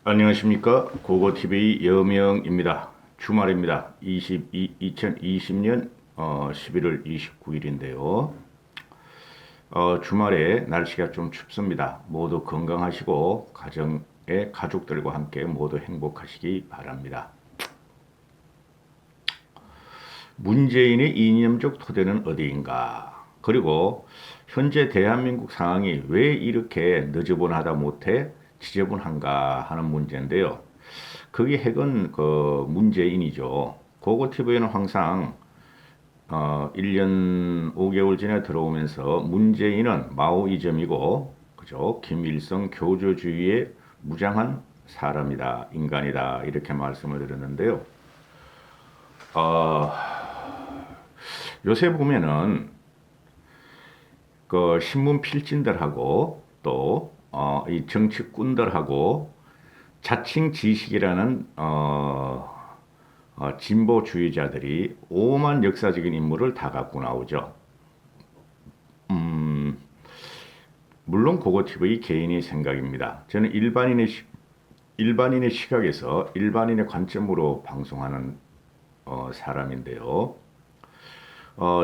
안녕하십니까. 고고TV 여명입니다. 주말입니다. 2020년 11월 29일인데요. 주말에 날씨가 좀 춥습니다. 모두 건강하시고 가정의 가족들과 함께 모두 행복하시기 바랍니다. 문재인의 이념적 토대는 어디인가? 그리고 현재 대한민국 상황이 왜 이렇게 너저분하다 못해 지저분한가 하는 문제인데요. 그게 핵은 그 문재인이죠. 고고TV는 항상 1년 5개월 전에 들어오면서 문재인은 마오이즘이고, 그죠? 김일성 교조주의의 무장한 사람이다, 인간이다, 이렇게 말씀을 드렸는데요. 어, 요새 보면은 그 신문 필진들하고 또 이 정치꾼들하고 자칭 지식이라는 진보주의자들이 오만 역사적인 인물을 다 갖고 나오죠. 물론 고고TV 개인의 생각입니다. 저는 일반인의 시각에서 일반인의 관점으로 방송하는 사람인데요.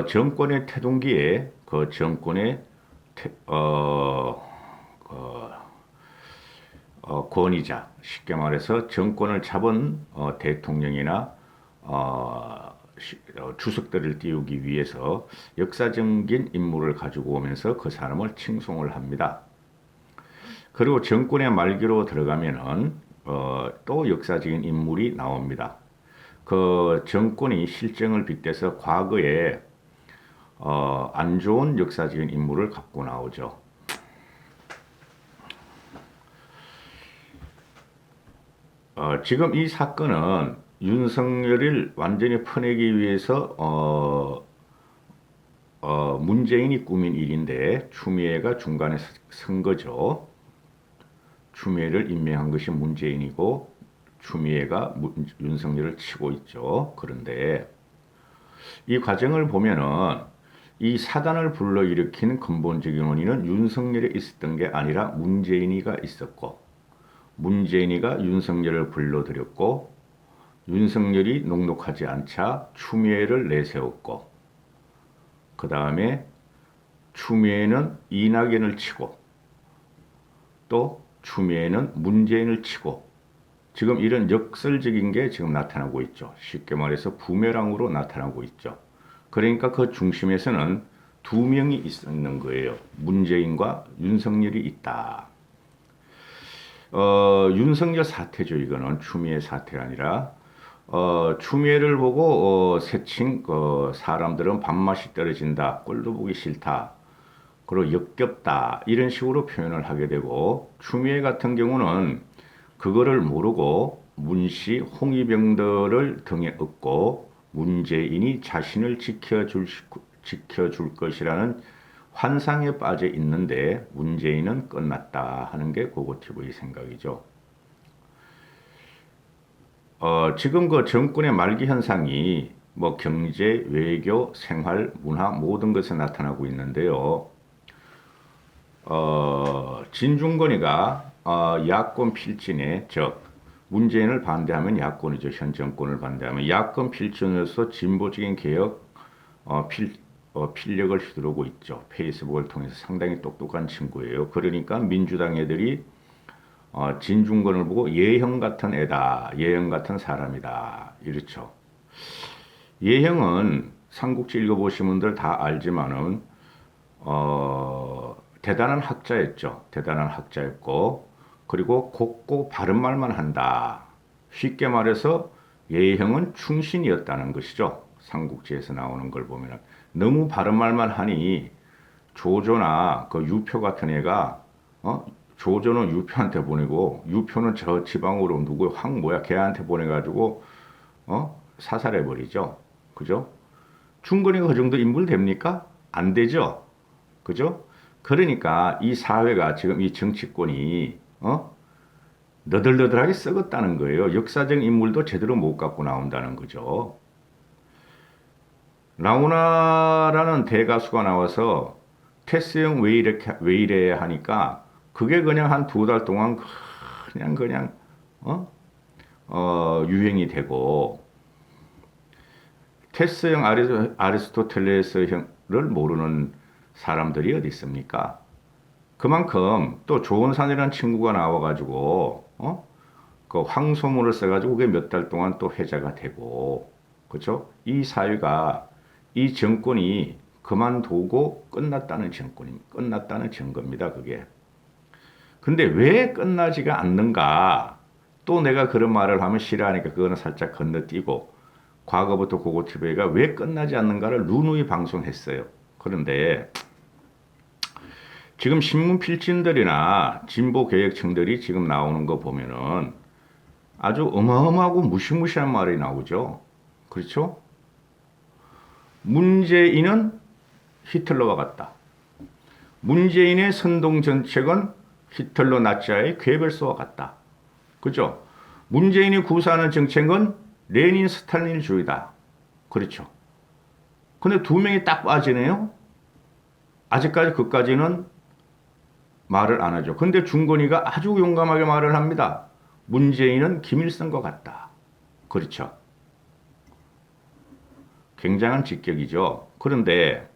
정권의 태동기에 그 정권의 권위자, 쉽게 말해서 정권을 잡은 대통령이나 주석들을 띄우기 위해서 역사적인 인물을 가지고 오면서 그 사람을 칭송을 합니다. 그리고 정권의 말기로 들어가면은 또 역사적인 인물이 나옵니다. 그 정권이 실정을 빗대서 과거에 안 좋은 역사적인 인물을 갖고 나오죠. 지금 이 사건은 윤석열을 완전히 퍼내기 위해서 문재인이 꾸민 일인데 추미애가 중간에 선 거죠. 추미애를 임명한 것이 문재인이고 추미애가 윤석열을 치고 있죠. 그런데 이 과정을 보면은 이 사단을 불러일으킨 근본적인 원인은 윤석열에 있었던 게 아니라 문재인이가 있었고, 문재인이가 윤석열을 불러들였고, 윤석열이 녹록하지 않자 추미애를 내세웠고, 그 다음에 추미애는 이낙연을 치고, 또 추미애는 문재인을 치고, 지금 이런 역설적인 게 지금 나타나고 있죠. 쉽게 말해서 부메랑으로 나타나고 있죠. 그러니까 그 중심에서는 두 명이 있는 거예요. 문재인과 윤석열이 있다. 윤석열 사태죠. 이거는 추미애 사태가 아니라 추미애를 보고 새칭 사람들은 밥맛이 떨어진다, 꼴도 보기 싫다, 그리고 역겹다, 이런 식으로 표현을 하게 되고, 추미애 같은 경우는 그거를 모르고 문씨 홍위병들을 등에 업고 문재인이 자신을 지켜줄 것이라는 환상에 빠져 있는데 문재인은 끝났다 하는 게 고고TV 생각이죠. 지금 그 정권의 말기 현상이 뭐 경제, 외교, 생활, 문화 모든 것에 나타나고 있는데요. 진중권이가 야권 필진에, 즉 문재인을 반대하면 야권이죠. 현 정권을 반대하면 야권 필진으로서 진보적인 개혁 필력을 휘두르고 있죠. 페이스북을 통해서 상당히 똑똑한 친구예요. 그러니까 민주당 애들이 진중권을 보고 예형 같은 애다, 예형 같은 사람이다, 이렇죠. 예형은 삼국지 읽어보신 분들 다 알지만은 대단한 학자였죠. 대단한 학자였고, 그리고 곱고 바른 말만 한다. 쉽게 말해서 예형은 충신이었다는 것이죠. 삼국지에서 나오는 걸 보면 너무 바른 말만 하니 조조나 그 유표 같은 애가 조조는 유표한테 보내고 유표는 저 지방으로 누구 황 걔한테 보내가지고 사살해 버리죠. 그죠? 중건이가 그 정도 인물 됩니까? 안 되죠. 그죠? 그러니까 이 사회가 지금 이 정치권이 너덜너덜하게 썩었다는 거예요. 역사적 인물도 제대로 못 갖고 나온다는 거죠. 라우나라는 대가수가 나와서 테스 형 왜 이래 하니까 그게 그냥 한 두 달 동안 그냥 어? 유행이 되고 테스형 아리스토텔레스형을 모르는 사람들이 어디 있습니까? 그만큼 또 조은산이라는 친구가 나와가지고 그 황소문을 써가지고 그게 몇 달 동안 또 회자가 되고 그렇죠? 이 사회가 이 정권이 그만두고 끝났다는 증거입니다. 그게. 근데 왜 끝나지가 않는가? 또 내가 그런 말을 하면 싫어하니까 그거는 살짝 건너뛰고 과거부터 고고TV가 왜 끝나지 않는가를 누누이 방송했어요. 그런데 지금 신문 필진들이나 진보 개혁층들이 지금 나오는 거 보면은 아주 어마어마하고 무시무시한 말이 나오죠. 그렇죠? 문재인은 히틀러와 같다. 문재인의 선동 정책은 히틀러 나치와의 괴벨소와 같다. 그죠? 문재인이 구사하는 정책은 레닌 스탈린주의다. 그렇죠. 근데 두 명이 딱 빠지네요. 아직까지 그까지는 말을 안 하죠. 근데 중건이가 아주 용감하게 말을 합니다. 문재인은 김일성과 같다. 그렇죠. 굉장한 직격이죠. 그런데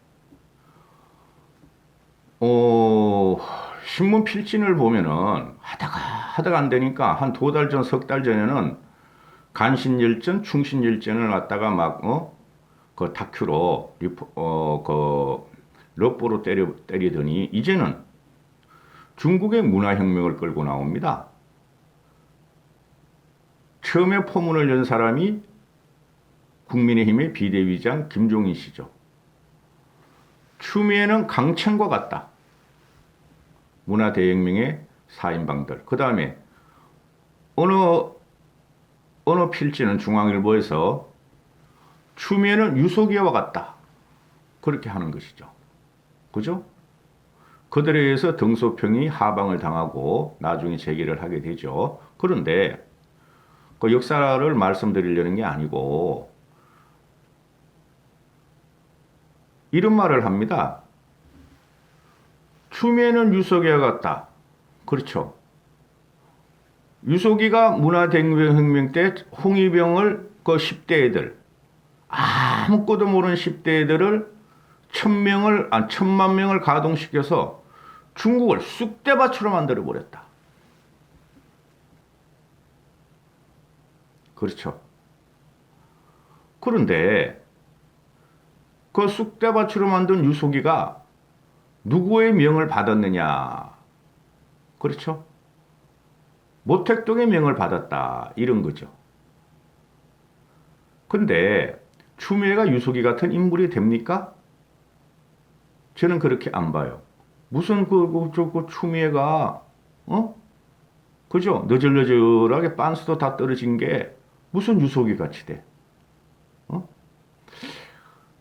신문 필진을 보면은 하다가 안 되니까 한 2달 전, 3달 전에는 간신열전, 충신열전을 갖다가 그 다큐로 그 러브로 때리더니 이제는 중국의 문화혁명을 끌고 나옵니다. 처음에 포문을 연 사람이 국민의힘의 비대위장 김종인 씨죠. 추미애는 강천과 같다. 문화대혁명의 사인방들. 그 다음에 어느 필지는 중앙일보에서 추미애는 유속이와 같다. 그렇게 하는 것이죠. 그죠? 그들에 의해서 등소평이 하방을 당하고 나중에 재개를 하게 되죠. 그런데 그 역사를 말씀드리려는 게 아니고 이런 말을 합니다. 추미애는 유석이와 같다. 그렇죠. 유석이가 문화대혁명 때 홍위병을 그 10대 애들 아무것도 모르는 10대 애들을 1,000만 명을 가동시켜서 중국을 쑥대밭으로 만들어 버렸다. 그렇죠. 그런데 그 쑥대밭으로 만든 유속이가 누구의 명을 받았느냐? 그렇죠. 모택동의 명을 받았다. 이런 거죠. 근데 추미애가 유속이 같은 인물이 됩니까? 저는 그렇게 안 봐요. 무슨 그 추미애가 그죠? 너절너절하게 빤스도 다 떨어진 게 무슨 유속이 같이 돼?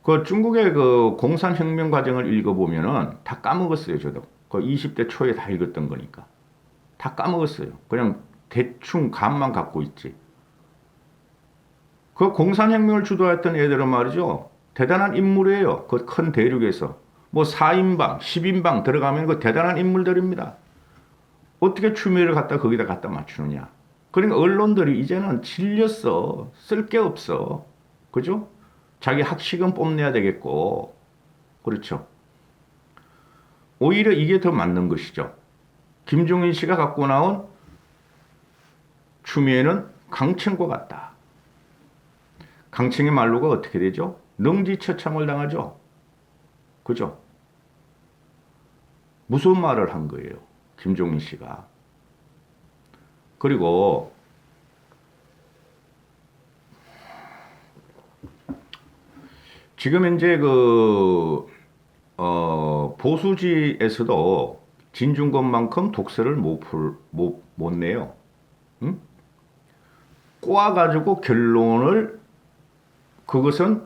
그 중국의 그 공산혁명 과정을 읽어보면은 다 까먹었어요, 저도. 그 20대 초에 다 읽었던 거니까. 다 까먹었어요. 그냥 대충 감만 갖고 있지. 그 공산혁명을 주도했던 애들은 말이죠. 대단한 인물이에요. 그 큰 대륙에서. 뭐 4인방, 10인방 들어가면 그 대단한 인물들입니다. 어떻게 추미애를 거기다 갖다 맞추느냐. 그러니까 언론들이 이제는 질렸어. 쓸 게 없어. 그죠? 자기 학식은 뽐내야 되겠고. 그렇죠. 오히려 이게 더 맞는 것이죠. 김종인 씨가 갖고 나온 추미애는 강청과 같다. 강청의 말로가 어떻게 되죠? 능지처참을 당하죠. 그죠? 무슨 말을 한 거예요. 김종인 씨가. 그리고 지금 현재 보수지에서도 진중권만큼 독서를 못 내요. 응? 꼬아가지고 결론을 그것은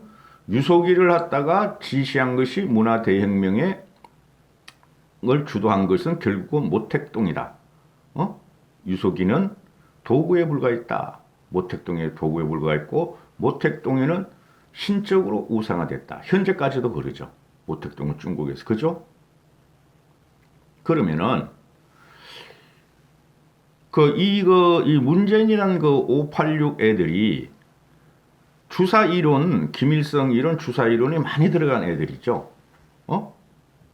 유속이를 갖다가 지시한 것이 문화대혁명을 주도한 것은 결국은 모택동이다. 유속이는 도구에 불과했다. 모택동의 도구에 불과했고 모택동에는 신적으로 우상화됐다. 현재까지도 그러죠. 모택동은 중국에서. 그죠? 그러면은 이 문재인이라는 그 586 애들이 주사 이론, 김일성 이론, 주사 이론이 많이 들어간 애들이죠.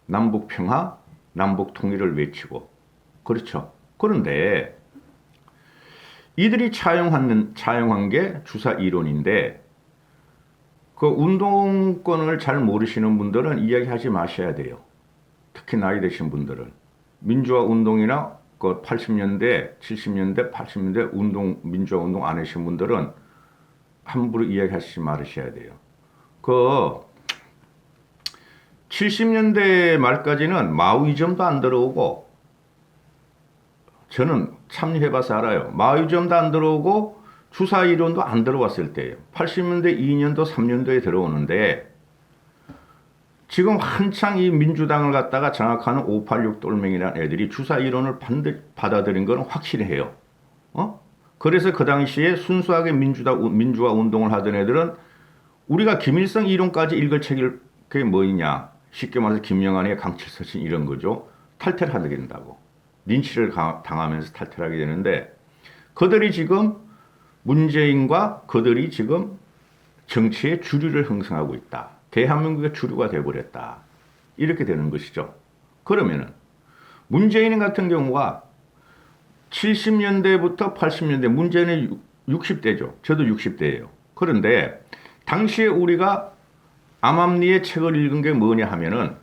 남북 평화, 남북 통일을 외치고. 그렇죠. 그런데 이들이 차용한 게 주사 이론인데, 그 운동권을 잘 모르시는 분들은 이야기하지 마셔야 돼요. 특히 나이 드신 분들은. 민주화 운동이나 그 80년대, 70년대, 80년대 민주화 운동 안 하신 분들은 함부로 이야기하시지 말으셔야 돼요. 70년대 말까지는 마오이즘도 안 들어오고, 저는 참여해봐서 알아요. 마오이즘도 안 들어오고 주사 이론도 안 들어왔을 때예요. 80년대 2년도, 3년도에 들어오는데, 지금 한창 이 민주당을 갖다가 장악하는 586 똘맹이라는 애들이 주사 이론을 받아들인 건 확실해요. 그래서 그 당시에 순수하게 민주화 운동을 하던 애들은 우리가 김일성 이론까지 읽을 책이 그게 뭐냐. 쉽게 말해서 김영환의 강칠서신 이런 거죠. 탈퇴를 하게 된다고. 린치를 당하면서 탈퇴를 하게 되는데, 그들이 지금 문재인과 그들이 지금 정치의 주류를 형성하고 있다. 대한민국의 주류가 되어버렸다. 이렇게 되는 것이죠. 그러면은 문재인 같은 경우가 70년대부터 80년대, 문재인은 60대죠. 저도 60대예요. 그런데 당시에 우리가 암암리의 책을 읽은 게 뭐냐 하면은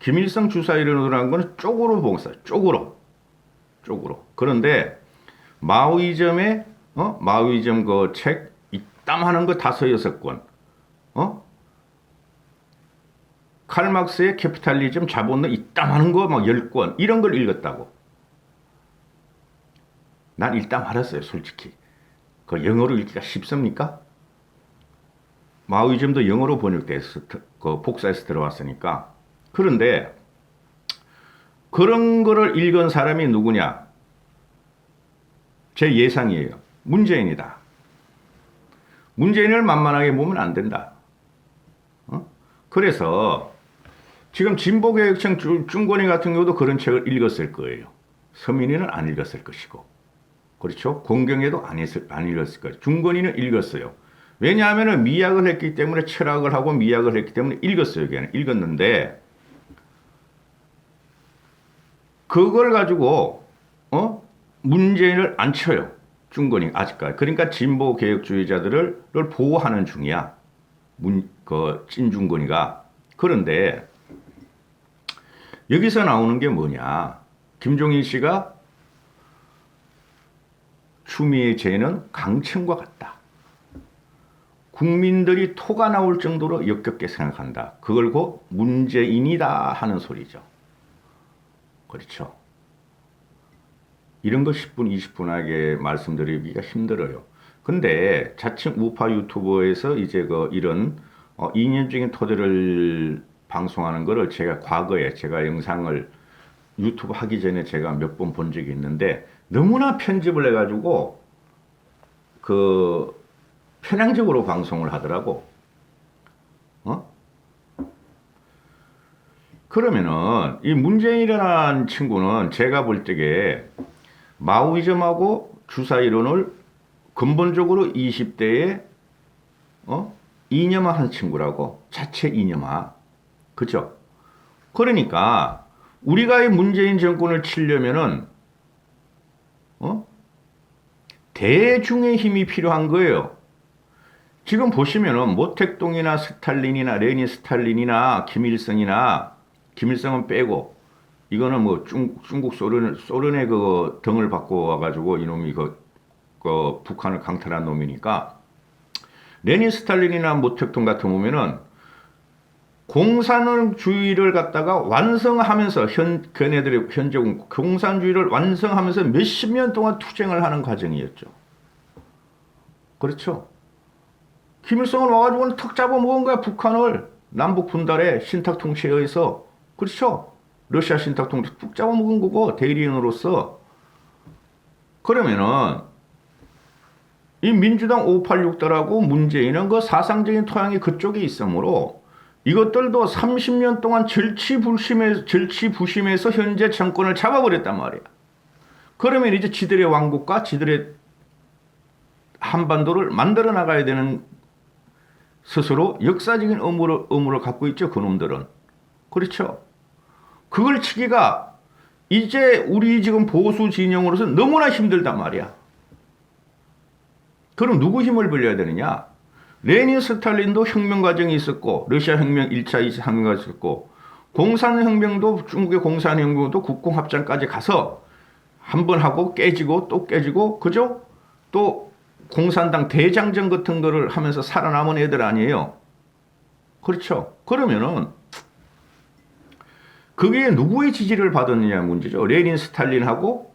김일성 주사 이론이라는 건 쪽으로 봉사, 쪽으로. 그런데 마오이즘의 마오이즘 그 책 이땀하는 거 5-6권, 칼막스의 캐피탈리즘 자본론 이땀하는 거 막 10권 이런 걸 읽었다고. 난 일단 알았어요, 솔직히. 그 영어로 읽기가 쉽습니까? 마오이즘도 영어로 번역돼서 그 복사해서 들어왔으니까. 그런데 그런 거를 읽은 사람이 누구냐? 제 예상이에요. 문재인이다. 문재인을 만만하게 보면 안 된다. 그래서 지금 진보개혁청 중건이 같은 경우도 그런 책을 읽었을 거예요. 서민이는 안 읽었을 것이고. 그렇죠? 공경에도 안 읽었을 거예요. 중건이는 읽었어요. 왜냐하면 미학을 했기 때문에, 철학을 하고 미학을 했기 때문에 읽었어요. 걔는 읽었는데, 그걸 가지고 문재인을 안 쳐요. 중건이 아직까지. 그러니까 진보 개혁주의자들을 보호하는 중이야. 찐중건이가. 그런데 여기서 나오는 게 뭐냐? 김종인 씨가 추미애 죄는 강청과 같다. 국민들이 토가 나올 정도로 역겹게 생각한다. 그걸 곧 문재인이다 하는 소리죠. 그렇죠. 이런 거 10분, 20분하게 말씀드리기가 힘들어요. 근데 자칭 우파 유튜버에서 이제 이런 이념적인 토대를 방송하는 거를 제가 과거에 제가 영상을 유튜브 하기 전에 제가 몇 번 본 적이 있는데, 너무나 편집을 해가지고 편향적으로 방송을 하더라고. 그러면은 이 문재인이라는 친구는 제가 볼 적에 마오이즘하고 주사 이론을 근본적으로 20대에 이념화한 친구라고. 자체 이념화. 그죠? 그러니까 우리가 이 문재인 정권을 치려면은 대중의 힘이 필요한 거예요. 지금 보시면은 모택동이나 스탈린이나 레닌 스탈린이나 김일성은 빼고, 이거는 뭐 중국 소련의 그 등을 받고 와가지고 이놈이 북한을 강탈한 놈이니까, 레닌 스탈린이나 모택동 같은 보면은 공산주의를 갖다가 완성하면서 걔네들이 현재 공산주의를 완성하면서 몇십 년 동안 투쟁을 하는 과정이었죠. 그렇죠. 김일성은 와가지고 턱 잡아먹은 거야, 북한을. 남북 분달의 신탁 통치에 의해서. 그렇죠. 러시아 신탁 통치 푹 잡아먹은 거고, 대리인으로서. 그러면은 이 민주당 586들하고 문재인은 그 사상적인 토양이 그쪽에 있으므로 이것들도 30년 동안 절치부심해서 현재 정권을 잡아버렸단 말이야. 그러면 이제 지들의 왕국과 지들의 한반도를 만들어 나가야 되는 스스로 역사적인 의무를 갖고 있죠. 그놈들은. 그렇죠. 그걸 치기가 이제 우리 지금 보수 진영으로서 너무나 힘들단 말이야. 그럼 누구 힘을 빌려야 되느냐? 레닌 스탈린도 혁명 과정이 있었고 러시아 혁명 1차, 2차 혁명이 있었고 공산혁명도 중국의 공산혁명도 국공합작까지 가서 한 번 하고 깨지고 또 깨지고 그죠? 또 공산당 대장정 같은 거를 하면서 살아남은 애들 아니에요. 그렇죠. 그러면은 그게 누구의 지지를 받았느냐 문제죠. 레닌 스탈린하고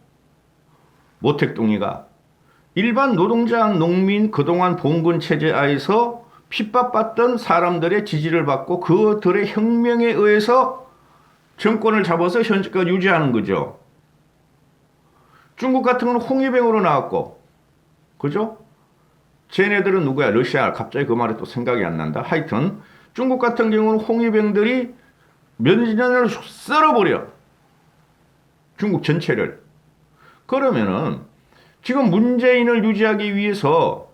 모택동이가 일반 노동자 농민 그동안 봉건 체제 하에서 핍박받던 사람들의 지지를 받고 그들의 혁명에 의해서 정권을 잡아서 현재까지 유지하는 거죠. 중국 같은 건 홍위병으로 나왔고 그죠? 쟤네들은 누구야? 러시아. 갑자기 그 말이 또 생각이 안 난다. 하여튼 중국 같은 경우는 홍위병들이 몇 년을 썰어버려. 중국 전체를. 그러면은 지금 문재인을 유지하기 위해서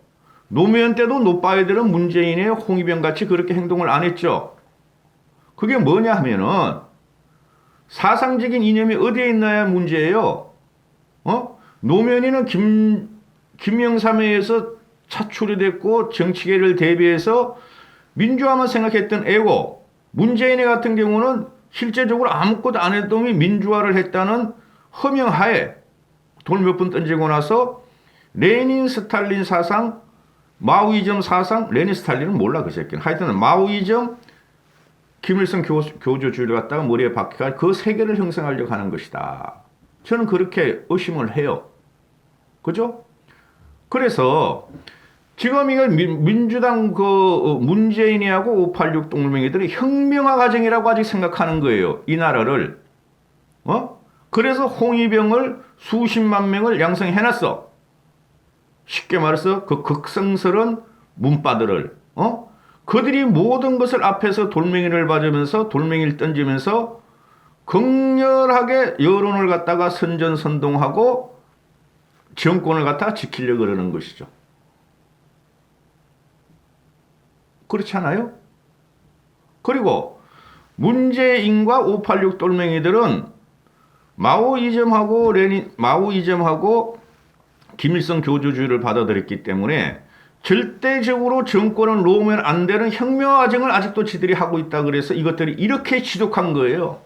노무현 때도 노빠이들은 문재인의 홍위병같이 그렇게 행동을 안 했죠. 그게 뭐냐 하면은 사상적인 이념이 어디에 있나야 문제예요. 노무현이는 김영삼회에서 차출이 됐고 정치계를 대비해서 민주화만 생각했던 애고 문재인 같은 경우는 실제적으로 아무것도 안 했더니 민주화를 했다는 허명하에 돈 몇 번 던지고 나서 레닌 스탈린 사상 마오이즘 사상 레닌 스탈린은 몰라 그 새끼는 하여튼 마오이즘 김일성 교조주의를 갖다가 머리에 박혀가 그 세계를 형성하려고 하는 것이다. 저는 그렇게 의심을 해요. 그죠? 그래서 지금 이거 민주당 그 문재인이하고 586 동맹이들이 혁명화 과정이라고 아직 생각하는 거예요. 이 나라를. 그래서 홍위병을 수십만 명을 양성해놨어. 쉽게 말해서 그 극성스러운 문바들을. 그들이 모든 것을 앞에서 돌멩이를 맞으면서 돌멩이를 던지면서 극렬하게 여론을 갖다가 선전선동하고 정권을 갖다가 지키려고 그러는 것이죠. 그렇지 않아요? 그리고 문재인과 586 돌멩이들은 마오이즘하고 김일성 교조주의를 받아들였기 때문에 절대적으로 정권을 놓으면 안 되는 혁명 과정을 아직도 지들이 하고 있다 그래서 이것들이 이렇게 지독한 거예요.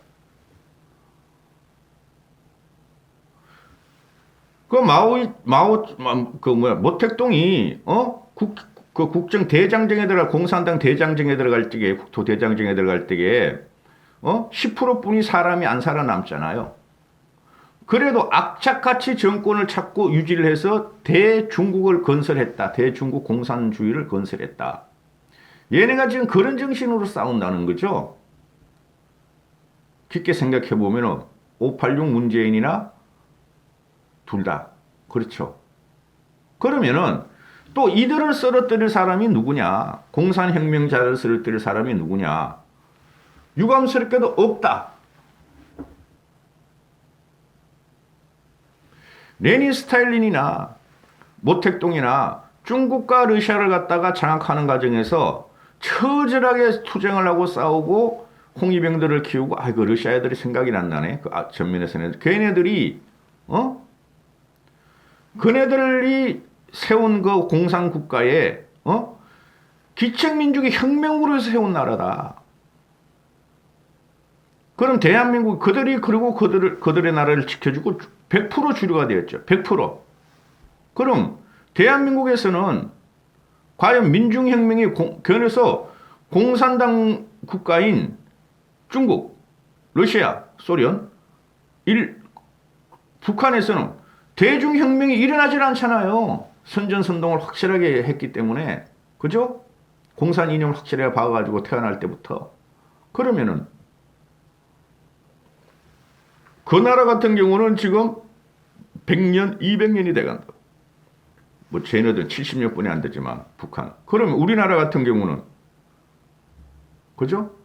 모택동이 국정 대장정에 들어갈 공산당 대장정에 들어갈 때에 국토 대장정에 들어갈 때에 10%뿐이 사람이 안 살아남잖아요. 그래도 악착같이 정권을 찾고 유지를 해서 대중국을 건설했다. 대중국 공산주의를 건설했다. 얘네가 지금 그런 정신으로 싸운다는 거죠. 깊게 생각해 보면은 586 문재인이나 둘 다 그렇죠. 그러면은 또 이들을 쓰러뜨릴 사람이 누구냐? 공산혁명자를 쓰러뜨릴 사람이 누구냐? 유감스럽게도 없다. 레닌 스탈린이나 모택동이나 중국과 러시아를 갖다가 장악하는 과정에서 처절하게 투쟁을 하고 싸우고 홍위병들을 키우고 아이고 러시아 애들이 생각이 안 나네. 그 전면에서는 걔네들이 그네들이 세운 그 공산국가에 기책민족의 혁명으로 해서 세운 나라다. 그럼 대한민국 그리고 그들의 나라를 지켜주고 100% 주류가 되었죠. 100%. 그럼 대한민국에서는 과연 민중혁명이 견해서 공산당 국가인 중국, 러시아, 소련, 북한에서는 대중혁명이 일어나질 않잖아요. 선전선동을 확실하게 했기 때문에. 그죠? 공산 이념을 확실하게 봐가지고 태어날 때부터. 그러면은 그 나라 같은 경우는 지금 100년, 200년이 돼간다. 뭐 쟤네들 70년뿐이 안 되지만 북한. 그러면 우리나라 같은 경우는 그죠?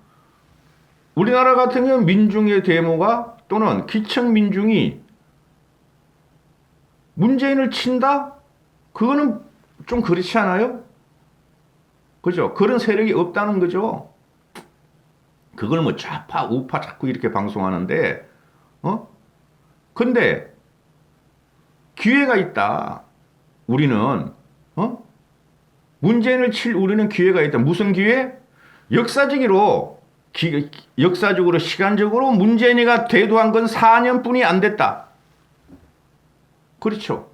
우리나라 같은 경우는 민중의 데모가 또는 기층 민중이 문재인을 친다? 그거는 좀 그렇지 않아요? 그죠? 그런 세력이 없다는 거죠. 그걸 뭐 좌파, 우파 자꾸 이렇게 방송하는데, 근데 기회가 있다. 우리는, 어? 문재인을 칠 우리는 기회가 있다. 무슨 기회? 역사적으로, 역사적으로, 시간적으로 문재인이가 대도한 건 4년뿐이 안 됐다. 그렇죠.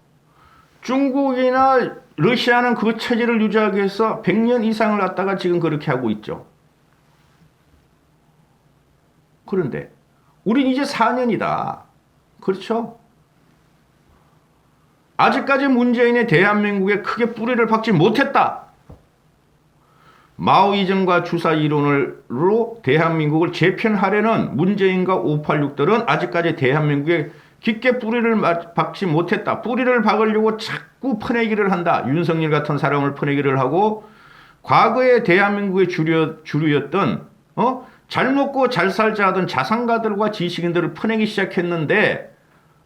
중국이나 러시아는 그 체제를 유지하기 위해서 100년 이상을 갖다가 지금 그렇게 하고 있죠. 그런데 우린 이제 4년이다. 그렇죠? 아직까지 문재인의 대한민국에 크게 뿌리를 박지 못했다. 마오 이정과 주사 이론으로 대한민국을 재편하려는 문재인과 586들은 아직까지 대한민국에 깊게 뿌리를 박지 못했다. 뿌리를 박으려고 자꾸 퍼내기를 한다. 윤석열 같은 사람을 퍼내기를 하고 과거에 대한민국의 주류였던 잘 먹고 잘 살자 하던 자산가들과 지식인들을 퍼내기 시작했는데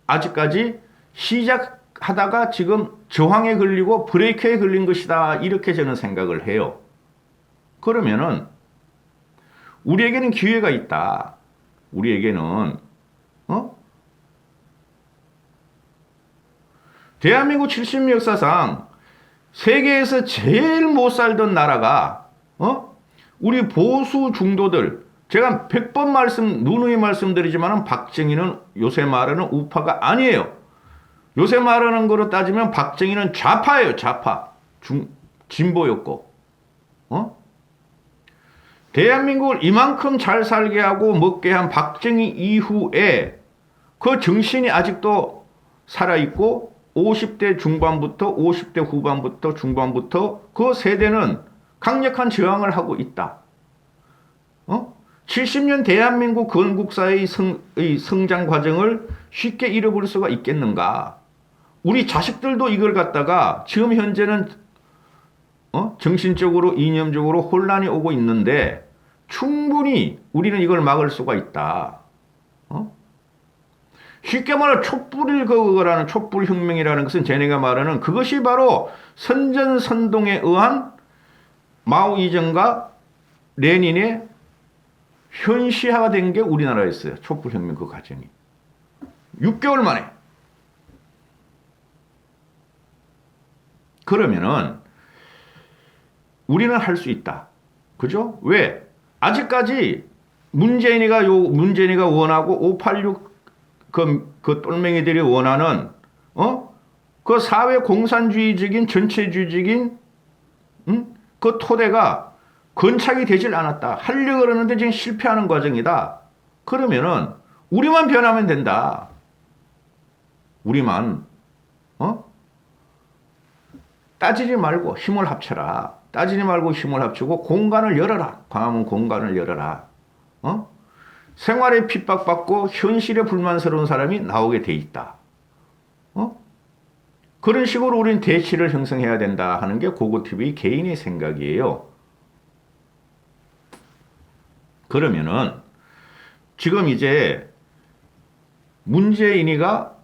아직까지 시작하다가 지금 저항에 걸리고 브레이크에 걸린 것이다. 이렇게 저는 생각을 해요. 그러면은 우리에게는 기회가 있다. 우리에게는 대한민국 70년 역사상 세계에서 제일 못 살던 나라가 우리 보수 중도들 제가 100번 누누이 말씀드리지만 박정희는 요새 말하는 우파가 아니에요. 요새 말하는 거로 따지면 박정희는 좌파예요. 좌파. 진보였고 대한민국을 이만큼 잘 살게 하고 먹게 한 박정희 이후에 그 정신이 아직도 살아있고 50대 중반부터 50대 후반부터 중반부터 그 세대는 강력한 저항을 하고 있다. 70년 대한민국 건국사의 성장 과정을 쉽게 잃어버릴 수가 있겠는가? 우리 자식들도 이걸 갖다가 지금 현재는 정신적으로 이념적으로 혼란이 오고 있는데 충분히 우리는 이걸 막을 수가 있다. 쉽게 말해 촛불을 그거라는 촛불혁명이라는 것은 쟤네가 말하는 그것이 바로 선전선동에 의한 마오 이정과 레닌의 현시화가 된 게 우리나라였어요. 촛불혁명 그 과정이. 6개월 만에. 그러면은 우리는 할 수 있다. 그죠? 왜? 아직까지 문재인이가 원하고 586 그 똘맹이들이 원하는 그 사회 공산주의적인 전체주의적인 그 토대가 건착이 되질 않았다. 하려고 그러는데 지금 실패하는 과정이다. 그러면은 우리만 변하면 된다. 우리만 따지지 말고 힘을 합쳐라. 따지지 말고 힘을 합치고 공간을 열어라. 광화문 공간을 열어라. 생활에 핍박받고 현실에 불만스러운 사람이 나오게 돼 있다. 그런 식으로 우리는 대치를 형성해야 된다 하는 게 고고TV 개인의 생각이에요. 그러면은 지금 이제 문재인이가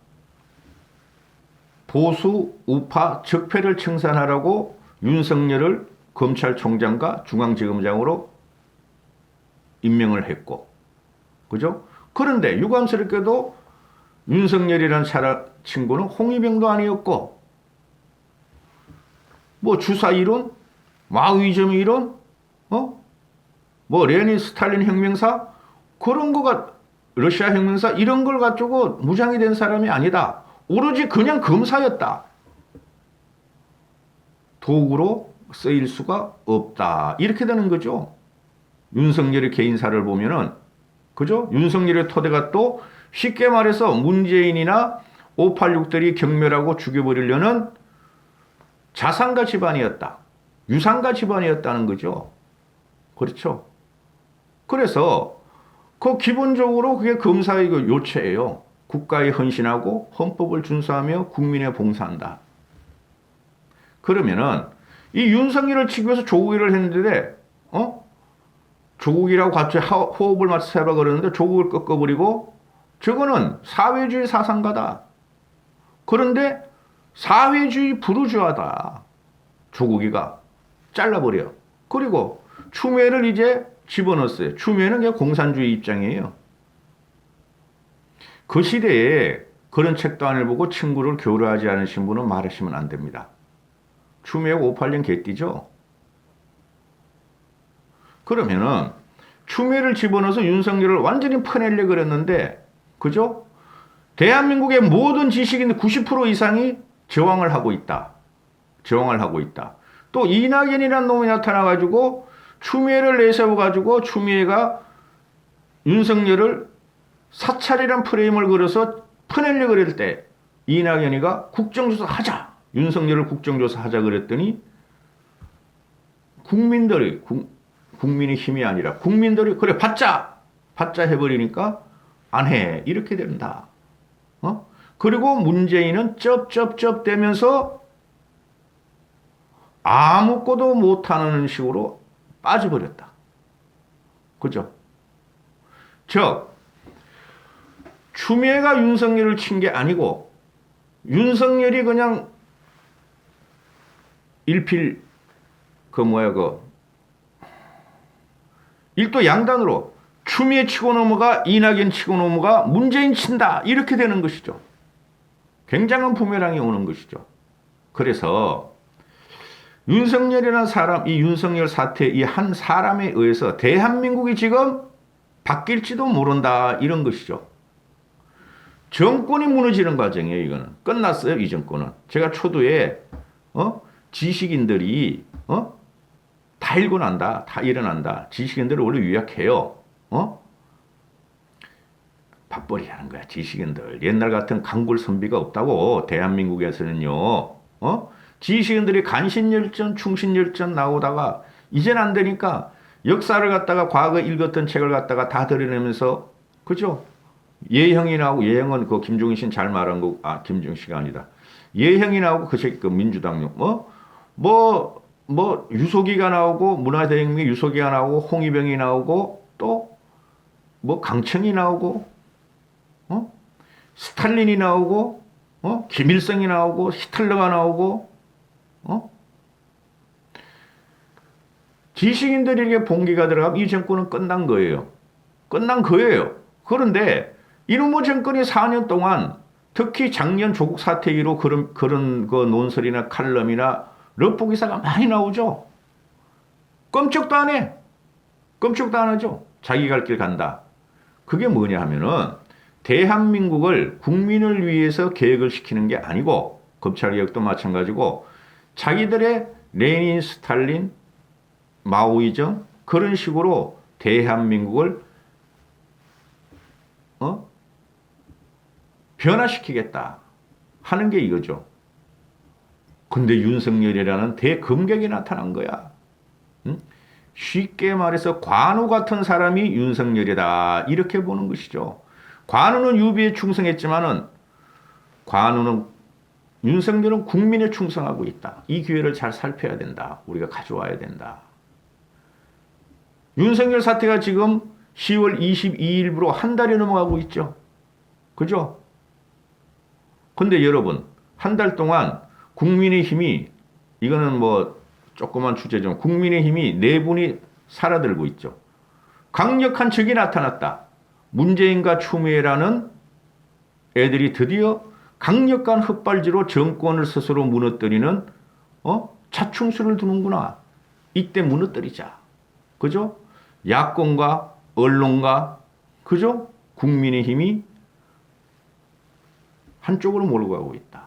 보수 우파 적폐를 청산하라고 윤석열을 검찰총장과 중앙지검장으로 임명을 했고, 그죠? 그런데 유감스럽게도 윤석열이라는 친구는 홍위병도 아니었고, 뭐 주사 이론, 마오이즘 이론, 뭐 레닌 스탈린 혁명사 그런 거가 러시아 혁명사 이런 걸 가지고 무장이 된 사람이 아니다. 오로지 그냥 검사였다. 도구로 쓰일 수가 없다. 이렇게 되는 거죠. 윤석열의 개인사를 보면은, 그죠? 윤석열의 토대가 또 쉽게 말해서 문재인이나 586들이 경멸하고 죽여버리려는 자산가 집안이었다. 유산가 집안이었다는 거죠. 그렇죠. 그래서 그 기본적으로 그게 검사의 그 요체예요. 국가에 헌신하고 헌법을 준수하며 국민에 봉사한다. 그러면은 이 윤석열을 치기 위해서 조국이를 했는데 조국이라고 같이 호흡을 맞춰서 해봐 그러는데 조국을 꺾어버리고 저거는 사회주의 사상가다. 그런데 사회주의 부르주아다. 조국이가 잘라버려. 그리고 추미애를 이제 집어넣었어요. 추미애는 그냥 공산주의 입장이에요. 그 시대에 그런 책도 안 읽어보고 친구를 교류하지 않으신 분은 말하시면 안 됩니다. 추미애가 5.18년 개띠죠. 그러면은 추미애를 집어넣어서 윤석열을 완전히 퍼내려고 그랬는데, 그죠? 대한민국의 모든 지식인들 90% 이상이 저항을 하고 있다. 저항을 하고 있다. 또 이낙연이라는 놈이 나타나가지고 추미애를 내세워가지고 추미애가 윤석열을 사찰이란 프레임을 걸어서 퍼내려고 그럴 때 이낙연이가 국정조사 하자. 윤석열을 국정조사 하자 그랬더니 국민들이 국민의 힘이 아니라 국민들이 그래 받자 해버리니까 안 해. 이렇게 된다. 그리고 문재인은 쩝쩝쩝 대면서 아무것도 못하는 식으로 빠져버렸다. 그죠? 즉 추미애가 윤석열을 친 게 아니고 윤석열이 그냥 일필 일도 양단으로 추미애 치고 넘어가 이낙연 치고 넘어가 문재인 친다 이렇게 되는 것이죠. 굉장한 부메랑이 오는 것이죠. 그래서 윤석열이라는 사람, 이 윤석열 사태 이 한 사람에 의해서 대한민국이 지금 바뀔지도 모른다 이런 것이죠. 정권이 무너지는 과정이에요. 이거는 끝났어요. 이 정권은. 제가 초두에 지식인들이 다 읽고 난다. 다 일어난다. 지식인들을 원래 유약해요. 밥벌이 하는 거야. 지식인들. 옛날 같은 강골 선비가 없다고. 대한민국에서는요. 지식인들이 간신열전, 충신열전 나오다가 이젠 안 되니까 역사를 갖다가 과거 읽었던 책을 갖다가 다 드러내면서 그죠? 예형이 나오고 예형은 그 김종신 잘 말한 거 김종신이 아니다. 예형이 나오고 그 민주당용 유소기가 나오고 문화대혁명 유소기가 나오고 홍위병이 나오고 또 뭐 강청이 나오고 스탈린이 나오고 김일성이 나오고 히틀러가 나오고 지식인들에게 봉기가 들어가면 이 정권은 끝난 거예요. 끝난 거예요. 그런데 이놈의 정권이 4년 동안 특히 작년 조국 사태 이후로 그런 그 논설이나 칼럼이나 러프 기사가 많이 나오죠. 끔찍도 안 해. 끔찍도 안 하죠. 자기 갈 길 간다. 그게 뭐냐 하면은 대한민국을 국민을 위해서 계획을 시키는 게 아니고 검찰개혁도 마찬가지고 자기들의 레닌, 스탈린, 마오이즘 그런 식으로 대한민국을 변화시키겠다 하는 게 이거죠. 근데 윤석열이라는 대검객이 나타난 거야. 쉽게 말해서 관우 같은 사람이 윤석열이다 이렇게 보는 것이죠. 관우는 유비에 충성했지만은 윤석열은 국민에 충성하고 있다. 이 기회를 잘 살펴야 된다. 우리가 가져와야 된다. 윤석열 사태가 지금 10월 22일부로 한 달이 넘어가고 있죠. 그죠? 근데 여러분 한 달 동안 국민의힘이 이거는 뭐 조그만 주제죠. 국민의힘이 내분이 살아들고 있죠. 강력한 적이 나타났다. 문재인과 추미애라는 애들이 드디어 강력한 헛발질로 정권을 스스로 무너뜨리는 자충수를 두는구나. 이때 무너뜨리자. 그죠? 야권과 언론과 그죠? 국민의힘이 한쪽으로 몰고 가고 있다.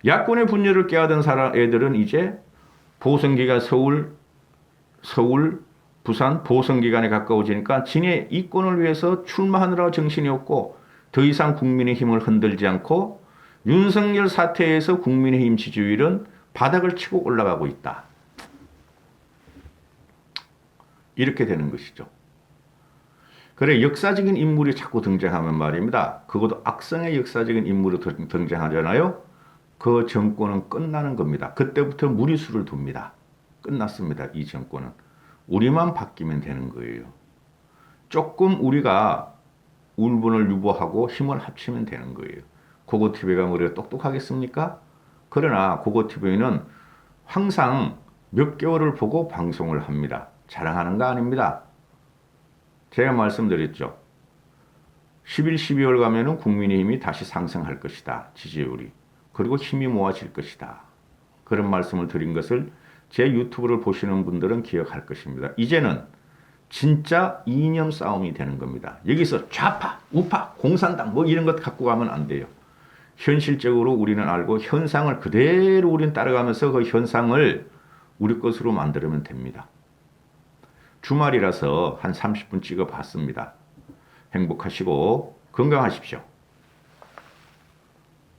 야권의 분열을 깨하던 애들은 이제 보선기간 서울, 부산 보선기간에 가까워지니까 진의 이권을 위해서 출마하느라 정신이 없고 더 이상 국민의힘을 흔들지 않고 윤석열 사태에서 국민의힘 지지율은 바닥을 치고 올라가고 있다. 이렇게 되는 것이죠. 그래 역사적인 인물이 자꾸 등장하면 말입니다. 그것도 악성의 역사적인 인물이 등장하잖아요. 그 정권은 끝나는 겁니다. 그때부터 무리수를 둡니다. 끝났습니다. 이 정권은. 우리만 바뀌면 되는 거예요. 조금 우리가 울분을 유보하고 힘을 합치면 되는 거예요. 고고TV가 우리가 똑똑하겠습니까? 그러나 고고TV는 항상 몇 개월을 보고 방송을 합니다. 자랑하는 거 아닙니다. 제가 말씀드렸죠. 11, 12월 가면은 국민의힘이 다시 상승할 것이다. 지지율이. 그리고 힘이 모아질 것이다. 그런 말씀을 드린 것을 제 유튜브를 보시는 분들은 기억할 것입니다. 이제는 진짜 이념 싸움이 되는 겁니다. 여기서 좌파, 우파, 공산당 뭐 이런 것 갖고 가면 안 돼요. 현실적으로 우리는 알고 현상을 그대로 우리는 따라가면서 그 현상을 우리 것으로 만들면 됩니다. 주말이라서 한 30분 찍어 봤습니다. 행복하시고 건강하십시오.